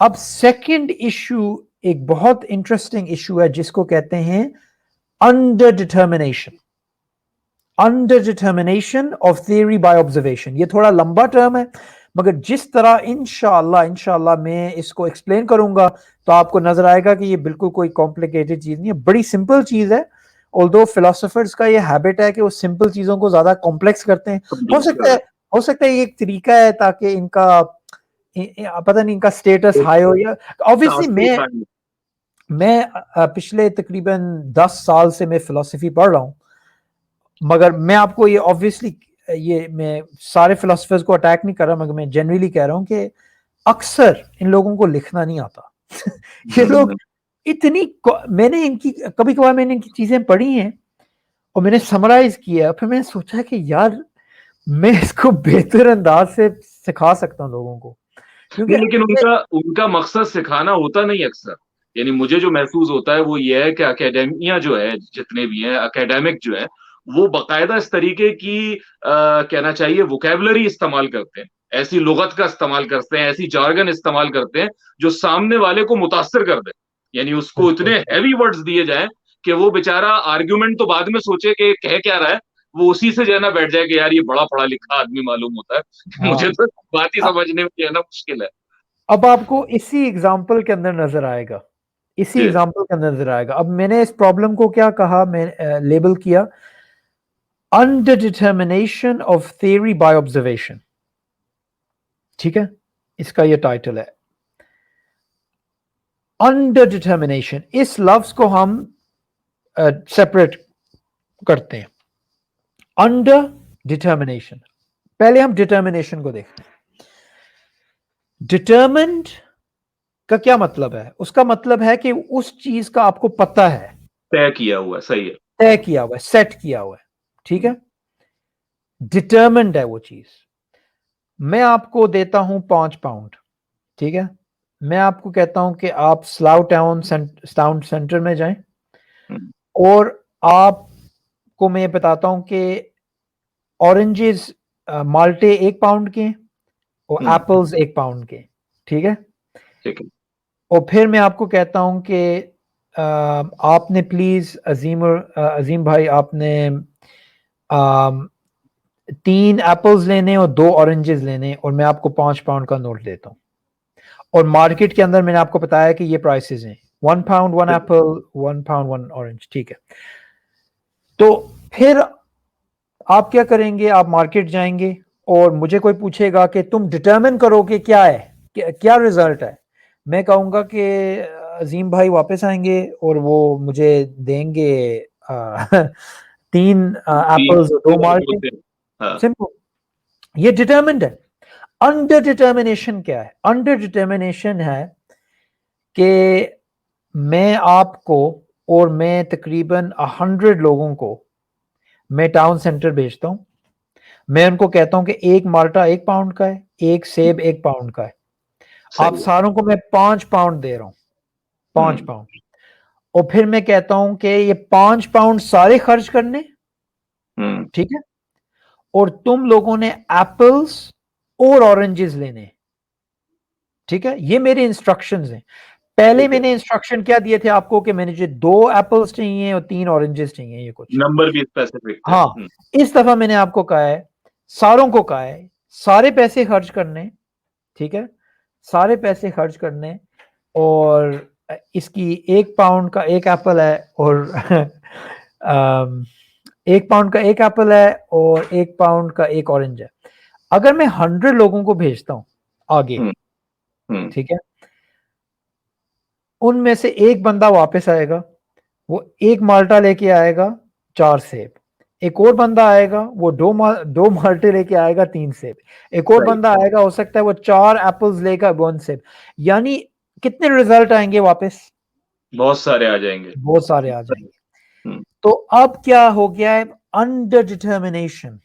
अब second issue एक बहुत इंटरेस्टिंग इशू है जिसको कहते हैं under determination. Under determination of theory by observation. ये थोड़ा लंबा टर्म है, मगर जिस तरह इंशाल्लाह मैं इसको एक्सप्लेन करूंगा तो आपको नजर आएगा कि ये बिल्कुल कोई कॉम्प्लिकेटेड चीज नहीं है, बड़ी सिंपल चीज है। ऑल्दो फिलोसोफर्स का ये हैबिट है कि वो सिंपल चीजों को ज्यादा कॉम्प्लेक्स करते हैं। हो सकता है ये एक तरीका है ताकि इनका पता नहीं इनका स्टेटस हाई हो, या ऑब्वियसली मैं पिछले तकरीबन 10 साल से मैं फिलोसफी पढ़ रहा हूँ, मगर मैं आपको ये ऑब्वियसली ये मैं सारे फिलोसफर्स को अटैक नहीं कर रहा, मगर मैं जनरली कह रहा हूँ कि अक्सर इन लोगों को लिखना नहीं आता। ये लोग इतनी मैंने इनकी कभी कभार मैंने इनकी चीजें पढ़ी हैं और मैंने समराइज किया, फिर मैंने सोचा कि यार मैं इसको बेहतर अंदाज से सिखा सकता हूँ लोगों को, क्योंकि लेकिन उनका मकसद सिखाना होता नहीं अक्सर। यानी मुझे जो महसूस होता है वो ये है कि अकेडेमिया जो है, जितने भी हैं अकेडेमिक जो है, वो बाकायदा इस तरीके की कहना चाहिए वोकेबलरी इस्तेमाल करते हैं, ऐसी लुगत का इस्तेमाल करते हैं, ऐसी जार्गन इस्तेमाल करते हैं जो सामने वाले को मुतासर कर दे। यानी उसको इतने हैवी वर्ड्स दिए जाए कि वो बेचारा आर्ग्यूमेंट तो बाद में सोचे कि कह क्या रहा है, वो उसी से जो है ना बैठ जाए कि यार ये बड़ा पढ़ा लिखा आदमी मालूम होता है। मुझे तो बात ही समझने में जो है ना मुश्किल है। अब आपको इसी एग्जाम्पल के अंदर नजर आएगा, इसी एग्जाम्पल के अंदर नजर आएगा। अब मैंने इस प्रॉब्लम को क्या कहा, मैं लेबल किया under determination of theory by observation. ठीक है, इसका ये टाइटल है अंडर डिटर्मिनेशन। इस लफ्ज को हम सेपरेट करते हैं, अंडर डिटर्मिनेशन। पहले हम डिटर्मिनेशन को देखते हैं। डिटर्मिन्ड का क्या मतलब है? उसका मतलब है कि उस चीज का आपको पता है, तय किया हुआ है। सही है, तय किया हुआ है, सेट किया हुआ है। ठीक है, डिटर्मिन्ड है वो चीज। मैं आपको देता हूं 5 पाउंड, ठीक है, मैं आपको कहता हूं कि आप स्लाउ टाउन सेंटर में जाएं और आपको मैं बताता हूं कि ऑरेंजेस माल्टे 1 पाउंड के और एप्पल्स 1 पाउंड के। ठीक है, ठीक है। और फिर मैं आपको कहता हूं कि आपने प्लीज अजीम भाई आपने 3 एप्पल्स लेने और 2 ऑरेंजेस लेने, और मैं आपको 5 पाउंड का नोट देता हूं। और मार्केट के अंदर मैंने आपको बताया कि ये प्राइसेस हैं 1 पाउंड 1 एप्पल, 1 पाउंड 1 ऑरेंज। ठीक है, तो फिर आप क्या करेंगे? आप मार्केट जाएंगे और मुझे कोई पूछेगा कि तुम डिटरमिन करो कि क्या है, क्या रिजल्ट है। मैं कहूंगा कि अजीम भाई वापस आएंगे और वो मुझे देंगे 3 एप्पल्स और 2 माल्टे। सिंपल, ये डिटरमिन्ड है। अंडर डिटर्मिनेशन क्या है? अंडर डिटर्मिनेशन है कि मैं आपको और मैं तकरीबन 100 लोगों को मैं टाउन सेंटर भेजता हूं। मैं उनको कहता हूं कि एक माल्टा 1 पाउंड का है, एक सेब 1 पाउंड का है। आप सारों को मैं 5 पाउंड दे रहा हूं, 5 पाउंड। और फिर मैं कहता हूं कि ये 5 पाउंड सारे खर्च करने, ठीक है, और तुम लोगों ने एप्पल्स और ऑरेंजेस लेने। ठीक है, ये मेरे इंस्ट्रक्शंस हैं। पहले मैंने इंस्ट्रक्शन क्या दिए थे आपको कि मैंने जो 2 एप्पल्स चाहिए और 3 ऑरेंजेस चाहिए, ये कुछ नंबर भी स्पेसिफिक थे। हाँ, इस दफा मैंने आपको कहा है, सारों को कहा है सारे पैसे खर्च करने। ठीक है, सारे पैसे खर्च करने, और इसकी 1 पाउंड का 1 एप्पल है और 1 पाउंड का 1 एप्पल है और 1 पाउंड का 1 ऑरेंज है। अगर मैं 100 लोगों को भेजता हूं आगे, ठीक है, उनमें से एक बंदा वापस आएगा, वो 1 माल्टा लेके आएगा, 4 सेब। एक और बंदा आएगा, वो 2 माल्टे लेके आएगा, 3 सेब। एक और बंदा आएगा, हो सकता है वो 4 एप्पल्स लेगा, 1 सेब। यानी कितने रिजल्ट आएंगे वापस? बहुत सारे आ जाएंगे, बहुत सारे आ जाएंगे। तो अब क्या हो गया है? Under determination.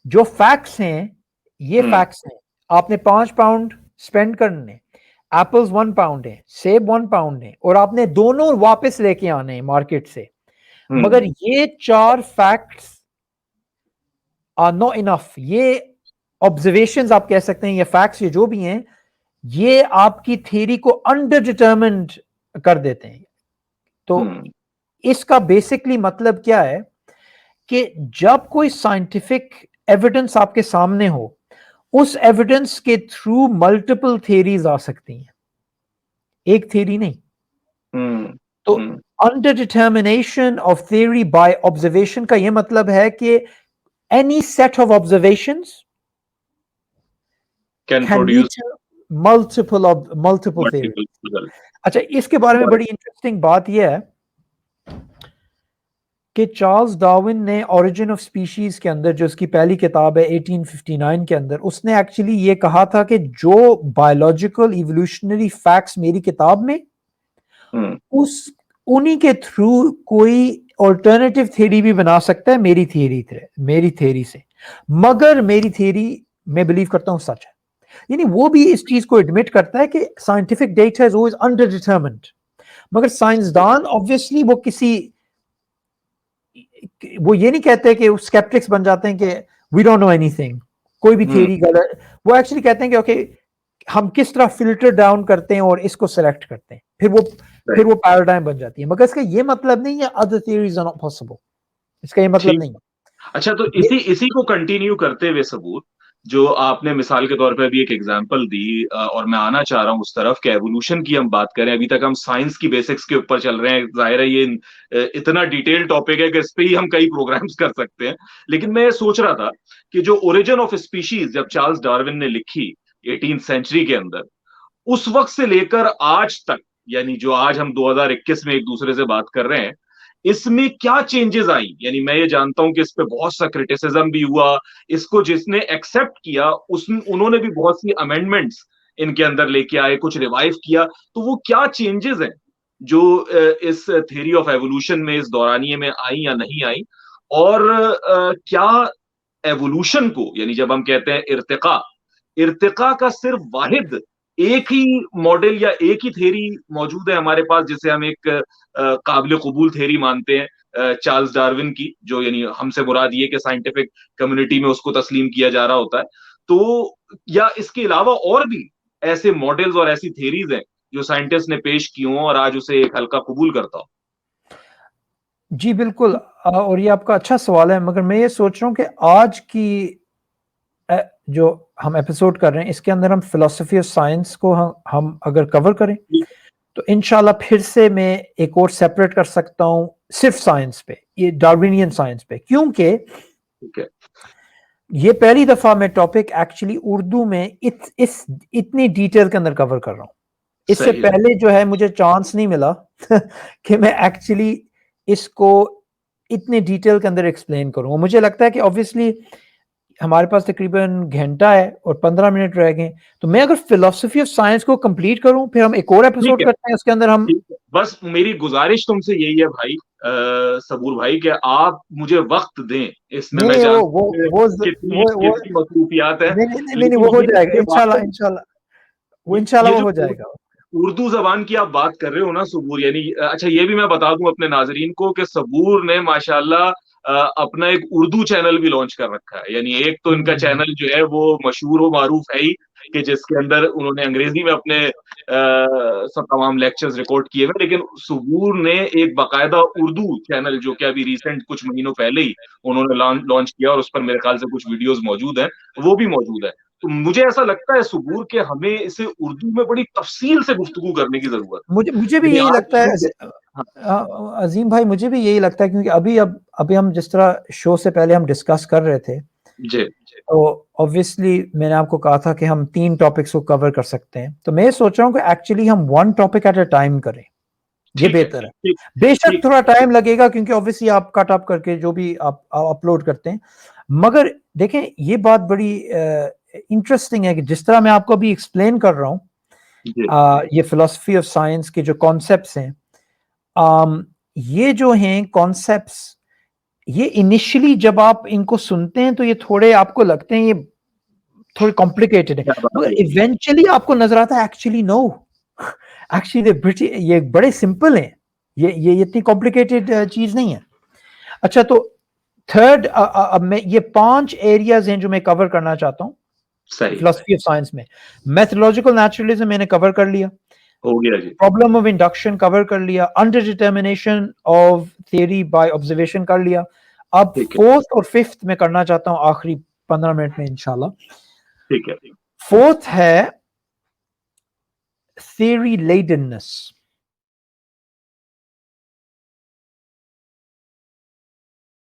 जो फैक्ट्स हैं, ये फैक्ट्स हैं। आपने 5 पाउंड स्पेंड करने, एप्पल्स 1 पाउंड है, सेब 1 पाउंड है, और आपने दोनों वापस लेके आने हैं मार्केट से। मगर ये 4 फैक्ट्स आर नॉट इनफ। ये ऑब्जर्वेशंस आप कह सकते हैं, ये फैक्ट्स ये जो भी हैं, ये आपकी थ्योरी को अंडर डिटरमिन्ड कर देते हैं। तो इसका बेसिकली मतलब क्या है कि जब कोई साइंटिफिक एविडेंस आपके सामने हो, उस एविडेंस के थ्रू मल्टीपल थ्योरीज आ सकती हैं, एक थ्योरी नहीं। तो under determination of theory by observation का यह मतलब है कि any set of observations can produce multiple theory. अच्छा, इसके बारे में बड़ी इंटरेस्टिंग बात यह है कि चार्ल्स डार्विन ने ओरिजिन ऑफ स्पीशीज के अंदर, जो उसकी पहली किताब है 1859 के अंदर, उसने एक्चुअली ये कहा था कि जो बायोलॉजिकल इवोल्यूशनरी फैक्ट्स मेरी किताब में, उन्हीं के थ्रू कोई ऑल्टरनेटिव थ्योरी भी बना सकता है मेरी थ्योरी से, मगर मेरी थ्योरी मैं बिलीव करता हूं सच है। यानी वो भी इस चीज को एडमिट करता है कि scientific data is always under determined, मगर साइंसदान ऑब्वियसली वो ये नहीं कहते कि स्केप्टिक्स बन जाते हैं कि वी डोंट नो एनीथिंग, कोई भी थ्योरी गलत। वो एक्चुअली कहते हैं कि ओके, हम किस तरह फिल्टर डाउन करते हैं और इसको सेलेक्ट करते हैं, फिर वो पैराडाइम बन जाती है। मगर इसका ये मतलब नहीं है other theories are not possible, इसका ये मतलब नहीं है। अच्छा, तो इसी को कंटिन्यू करते हुए सबूत, जो आपने मिसाल के तौर पे अभी एक एग्जांपल दी, और मैं आना चाह रहा हूं उस तरफ कि एवोल्यूशन की हम बात करें। अभी तक हम साइंस की बेसिक्स के ऊपर चल रहे हैं, जाहिर है ये इतना डिटेल टॉपिक है कि इस पे ही हम कई प्रोग्राम्स कर सकते हैं। लेकिन मैं सोच रहा था कि जो ओरिजिन ऑफ स्पीशीज जब चार्ल्स डार्विन ने लिखी 18th सेंचुरी के अंदर, उस वक्त से लेकर आज तक, यानी जो आज हम 2021 में एक दूसरे से बात कर रहे हैं, इसमें क्या चेंजेस आई? यानी मैं ये जानता हूं कि इस पे बहुत सा क्रिटिसिज्म भी हुआ, इसको जिसने एक्सेप्ट किया उन्होंने भी बहुत सी अमेंडमेंट्स इनके अंदर लेके आए, कुछ रिवाइव किया। तो वो क्या चेंजेस हैं जो इस थ्योरी ऑफ एवोल्यूशन में इस दौरानिये में आई या नहीं आई? और क्या एवोल्यूशन को, यानी जब हम कहते हैं इर्तिका का सिर्फ वाहिद एक ही मॉडल या एक ही थ्योरी मौजूद है हमारे पास, जिसे हम एक काबिल कबूल थ्योरी मानते हैं चार्ल्स डार्विन की, जो यानी हमसे मुराद ये कि साइंटिफिक कम्युनिटी में उसको तस्लीम किया जा रहा होता है, तो या इसके अलावा और भी ऐसे मॉडल्स और ऐसी थ्योरीज हैं जो साइंटिस्ट ने पेश की हों और आज उसे एक हल्का कबूल करता हो? जी बिल्कुल, और ये आपका अच्छा सवाल है। मगर मैं ये सोच रहा हूँ कि आज की जो हम एपिसोड कर रहे हैं, इसके अंदर हम फिलॉसफी ऑफ साइंस को हम अगर कवर करें तो इंशाल्लाह फिर से मैं एक और सेपरेट कर सकता हूं सिर्फ साइंस पे, ये डार्विनियन साइंस पे, क्योंकि ये पहली दफा मैं टॉपिक एक्चुअली उर्दू में इतनी डिटेल के अंदर कवर कर रहा हूं। इससे पहले जो है मुझे चांस नहीं मिला कि मैं एक्चुअली इसको इतने डिटेल के अंदर एक्सप्लेन करूं। मुझे लगता है कि ऑब्वियसली हमारे पास तकरीबन घंटा है और 15 मिनट रह गए, तो मैं अगर फिलोसफी ऑफ साइंस को कंप्लीट करूं, फिर हम एक और एपिसोड करते हैं, उसके अंदर हम बस मेरी गुजारिश तुमसे यही है भाई, सबूर भाई, कि आप मुझे वक्त दें इसमें। मैं कितनी मसरूफियात है। नहीं, वो हो जाएगा इंशाल्लाह वो हो जाएगा। उर्दू जबान की आप बात कर रहे हो ना सबूर, यानी अच्छा ये भी मैं बता दूं अपने नाजरीन को कि सबूर ने माशाल्लाह अपना एक उर्दू चैनल भी लॉन्च कर रखा है। यानी एक तो इनका चैनल जो है वो मशहूर व मारूफ है ही, कि जिसके अंदर उन्होंने अंग्रेजी में अपने सब तमाम लेक्चर्स रिकॉर्ड किए हुए, लेकिन सबूर ने एक बाकायदा उर्दू चैनल, जो कि अभी रिसेंट कुछ महीनों पहले ही उन्होंने लॉन्च किया, और उस पर मेरे ख्याल से कुछ वीडियोस मौजूद हैं, वो भी मौजूद है। तो मुझे ऐसा लगता है सबूर के हमें इसे उर्दू में बड़ी तफसील से गुफ्तगू करने की जरूरत है। मुझे भी यही लगता है अजीम भाई, मुझे भी यही लगता है, क्योंकि अभी हम जिस तरह शो से पहले हम डिस्कस कर रहे थे जी, तो ऑब्वियसली मैंने आपको कहा था कि हम 3 टॉपिक्स को कवर कर सकते हैं, तो मैं सोच रहा हूँ कि एक्चुअली हम 1 टॉपिक एट अ टाइम करें, ये बेहतर है। बेशक थोड़ा टाइम लगेगा, क्योंकि ऑब्वियसली आप कट अप करके जो भी आप अपलोड करते हैं, मगर देखें ये बात बड़ी इंटरेस्टिंग है कि जिस तरह मैं आपको अभी एक्सप्लेन कर रहा हूँ, ये फिलॉसफी ऑफ साइंस के जो कॉन्सेप्ट्स हैं, ये जो हैं कॉन्सेप्ट्स, ये इनिशियली जब आप इनको सुनते हैं तो ये थोड़े आपको लगते हैं ये थोड़े कॉम्प्लिकेटेड है, मगर इवेंचुअली आपको नजर आता है एक्चुअली नो, एक्चुअली ये बड़े सिंपल हैं, ये इतनी कॉम्प्लिकेटेड चीज नहीं है। अच्छा, तो थर्ड, अब मैं ये 5 एरियाज हैं जो मैं कवर करना चाहता हूं, सही फिलोसफी ऑफ साइंस में। मैथोलॉजिकल नेचुरलिज्म मैंने कवर कर लिया, हो गया जी। प्रॉब्लम ऑफ इंडक्शन कवर कर लिया, under determination of theory by observation कर लिया। अब ठीक है। फोर्थ और फिफ्थ में करना चाहता हूं आखिरी 15 मिनट में इंशाल्लाह। ठीक है। फोर्थ है theory ladeness।